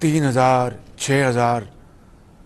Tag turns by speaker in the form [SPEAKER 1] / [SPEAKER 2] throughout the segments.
[SPEAKER 1] 3,000, 6,000,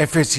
[SPEAKER 1] FAC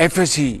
[SPEAKER 1] FAC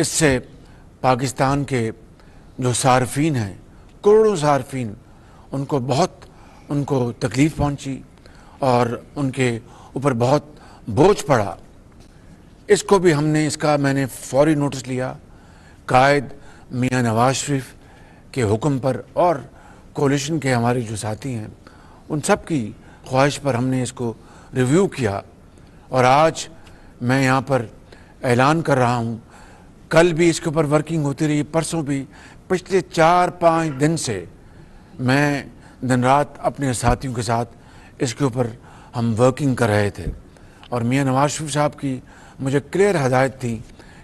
[SPEAKER 1] اس سے پاکستان کے جو صارفین ہیں، کروڑوں صارفین، ان کو تکلیف پہنچی اور ان کے اوپر بہت بوجھ پڑا۔ اس کو بھی میں نے فوری نوٹس لیا، قائد میاں نواز شریف کے حکم پر اور کولیشن کے ہمارے جو ساتھی ہیں ان سب کی خواہش پر ہم نے اس کو ریویو کیا، اور آج میں یہاں پر اعلان کر رہا ہوں، کل بھی اس کے اوپر ورکنگ ہوتی رہی، پرسوں بھی، پچھلے 4-5 دن سے میں دن رات اپنے ساتھیوں کے ساتھ اس کے اوپر ہم ورکنگ کر رہے تھے، اور میاں نواز شریف صاحب کی مجھے کلیئر ہدایت تھی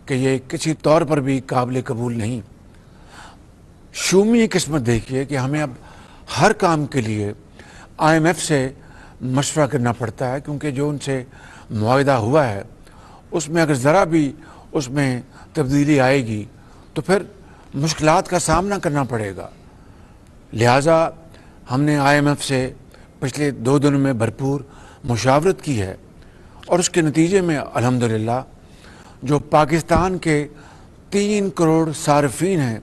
[SPEAKER 1] کہ یہ کسی طور پر بھی قابل قبول نہیں۔ شومی قسمت دیکھیے کہ ہمیں اب ہر کام کے لیے IMF سے مشورہ کرنا پڑتا ہے، کیونکہ جو ان سے معاہدہ ہوا ہے اس میں اگر ذرا بھی اس میں تبدیلی آئے گی تو پھر مشکلات کا سامنا کرنا پڑے گا۔ لہٰذا ہم نے IMF سے پچھلے 2 دنوں میں بھرپور مشاورت کی ہے، اور اس کے نتیجے میں الحمدللہ جو پاکستان کے 3 کروڑ صارفین ہیں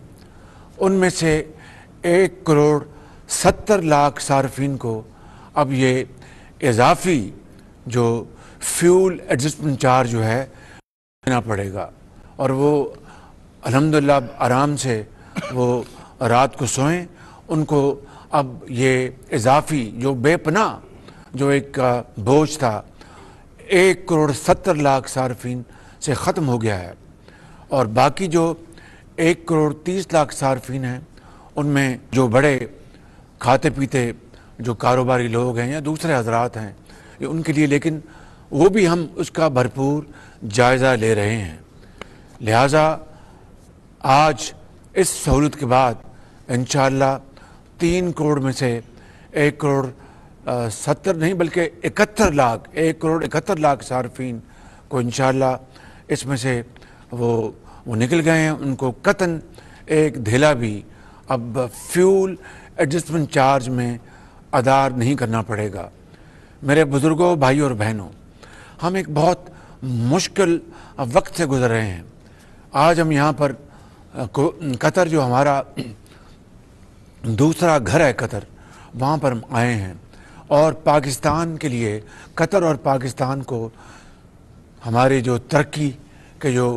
[SPEAKER 1] ان میں سے 1 کروڑ 70 لاکھ صارفین کو اب یہ اضافی جو فیول ایڈجسٹمنٹ چارج جو ہے دینا پڑے گا، اور وہ الحمدللہ آرام سے وہ رات کو سوئیں۔ ان کو اب یہ اضافی جو بے پناہ جو ایک بوجھ تھا 1 کروڑ 70 لاکھ صارفین سے ختم ہو گیا ہے، اور باقی جو 1 کروڑ 30 لاکھ صارفین ہیں ان میں جو بڑے کھاتے پیتے جو کاروباری لوگ ہیں یا دوسرے حضرات ہیں ان کے لیے، لیکن وہ بھی ہم اس کا بھرپور جائزہ لے رہے ہیں۔ لہٰذا آج اس سہولت کے بعد انشاءاللہ 3 کروڑ میں سے 1 کروڑ 70 نہیں بلکہ 71 لاکھ 1 کروڑ 71 لاکھ صارفین کو انشاءاللہ اس میں سے وہ نکل گئے ہیں، ان کو قطعاً ایک دھیلا بھی اب فیول ایڈجسٹمنٹ چارج میں ادا نہیں کرنا پڑے گا۔ میرے بزرگوں، بھائیوں اور بہنوں، ہم ایک بہت مشکل وقت سے گزر رہے ہیں۔ آج ہم یہاں پر قطر جو ہمارا دوسرا گھر ہے قطر، وہاں پر ہم آئے ہیں، اور پاکستان کے لیے قطر اور پاکستان کو ہمارے جو ترقی کے جو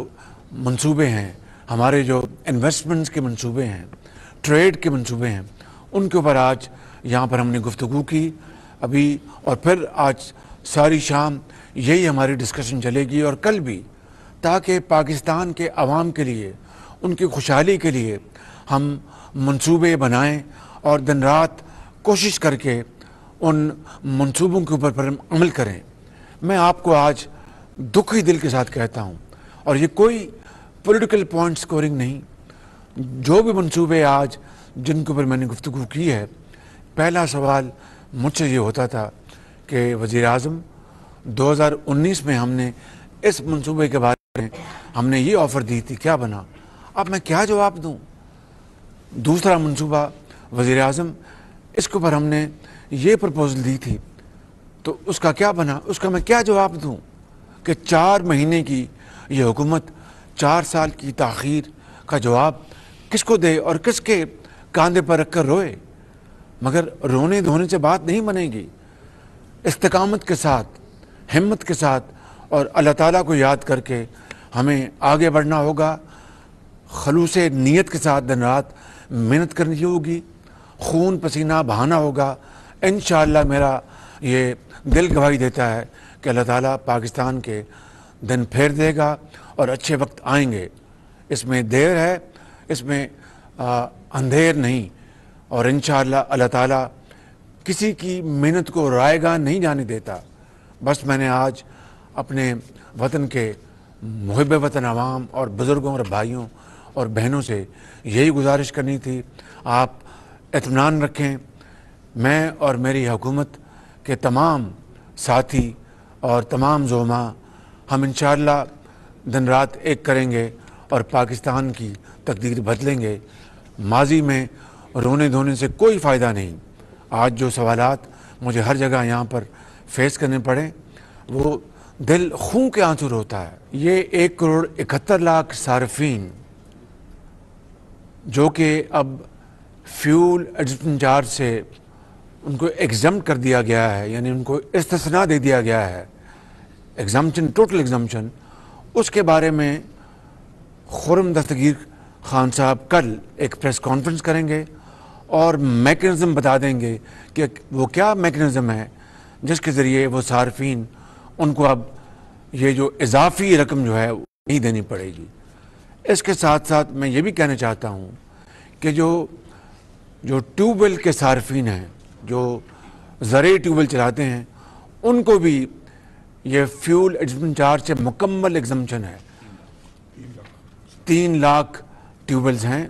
[SPEAKER 1] منصوبے ہیں، ہمارے جو انویسٹمنٹس کے منصوبے ہیں، ٹریڈ کے منصوبے ہیں، ان کے اوپر آج یہاں پر ہم نے گفتگو کی ابھی، اور پھر آج ساری شام یہی ہماری ڈسکشن چلے گی اور کل بھی، تاکہ پاکستان کے عوام کے لیے، ان کی خوشحالی کے لیے ہم منصوبے بنائیں اور دن رات کوشش کر کے ان منصوبوں کے اوپر پر عمل کریں۔ میں آپ کو آج دکھی دل کے ساتھ کہتا ہوں، اور یہ کوئی پولیٹیکل پوائنٹ سکورنگ نہیں، جو بھی منصوبے آج جن کے اوپر میں نے گفتگو کی ہے، پہلا سوال مجھ سے یہ ہوتا تھا کہ وزیر اعظم 2019 میں ہم نے اس منصوبے کے بارے میں ہم نے یہ آفر دی تھی، کیا بنا؟ اب میں کیا جواب دوں؟ دوسرا منصوبہ وزیر اعظم اس کے اوپر ہم نے یہ پرپوزل دی تھی، تو اس کا کیا بنا؟ اس کا میں کیا جواب دوں کہ 4 مہینے کی یہ حکومت 4 سال کی تاخیر کا جواب کس کو دے اور کس کے کاندھے پر رکھ کر روئے؟ مگر رونے دھونے سے بات نہیں بنے گی، استقامت کے ساتھ، ہمت کے ساتھ اور اللہ تعالیٰ کو یاد کر کے ہمیں آگے بڑھنا ہوگا، خلوص نیت کے ساتھ دن رات محنت کرنی ہوگی، خون پسینہ بہانا ہوگا۔ انشاءاللہ میرا یہ دل گواہی دیتا ہے کہ اللہ تعالیٰ پاکستان کے دن پھیر دے گا اور اچھے وقت آئیں گے۔ اس میں دیر ہے، اس میں اندھیر نہیں، اور انشاءاللہ اللہ تعالیٰ کسی کی محنت کو رائے گاہ نہیں جانے دیتا۔ بس میں نے آج اپنے وطن کے محب وطن عوام اور بزرگوں اور بھائیوں اور بہنوں سے یہی گزارش کرنی تھی، آپ اطمینان رکھیں، میں اور میری حکومت کے تمام ساتھی اور تمام زعماء ہم انشاءاللہ دن رات ایک کریں گے اور پاکستان کی تقدیر بدلیں گے۔ ماضی میں رونے دھونے سے کوئی فائدہ نہیں۔ آج جو سوالات مجھے ہر جگہ یہاں پر فیس کرنے پڑے وہ دل خون کے آنسو روتا ہے۔ یہ 1,71,00,000 صارفین جو کہ اب فیول ایڈجسٹمنٹ چارج سے ان کو ایگزمپٹ کر دیا گیا ہے، یعنی ان کو استثناء دے دیا گیا ہے، ایگزمپشن، ٹوٹل ایگزمپشن، اس کے بارے میں خرم دستگیر خان صاحب کل ایک پریس کانفرنس کریں گے اور میکنزم بتا دیں گے کہ وہ کیا میکنزم ہے جس کے ذریعے وہ صارفین ان کو اب یہ جو اضافی رقم جو ہے نہیں دینی پڑے گی۔ اس کے ساتھ ساتھ میں یہ بھی کہنا چاہتا ہوں کہ جو ٹیوب ویل کے صارفین ہیں، جو زرعی ٹیوب ویل چلاتے ہیں، ان کو بھی یہ فیول ایڈجسٹمنٹ چارج سے مکمل ایگزمپشن ہے۔ 3 لاکھ ٹیوب ویلز ہیں،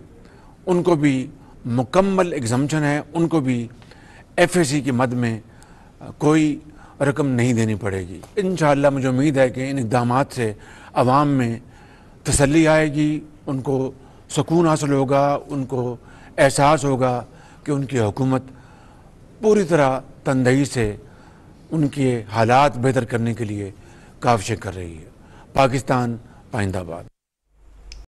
[SPEAKER 1] ان کو بھی مکمل ایگزمپشن ہے، ان کو بھی ایف اے سی کی مد میں کوئی رقم نہیں دینی پڑے گی۔ انشاءاللہ مجھے امید ہے کہ ان اقدامات سے عوام میں تسلی آئے گی، ان کو سکون حاصل ہوگا، ان کو احساس ہوگا کہ ان کی حکومت پوری طرح تندہی سے ان کے حالات بہتر کرنے کے لیے کاوشیں کر رہی ہے۔ پاکستان پائندہ باد۔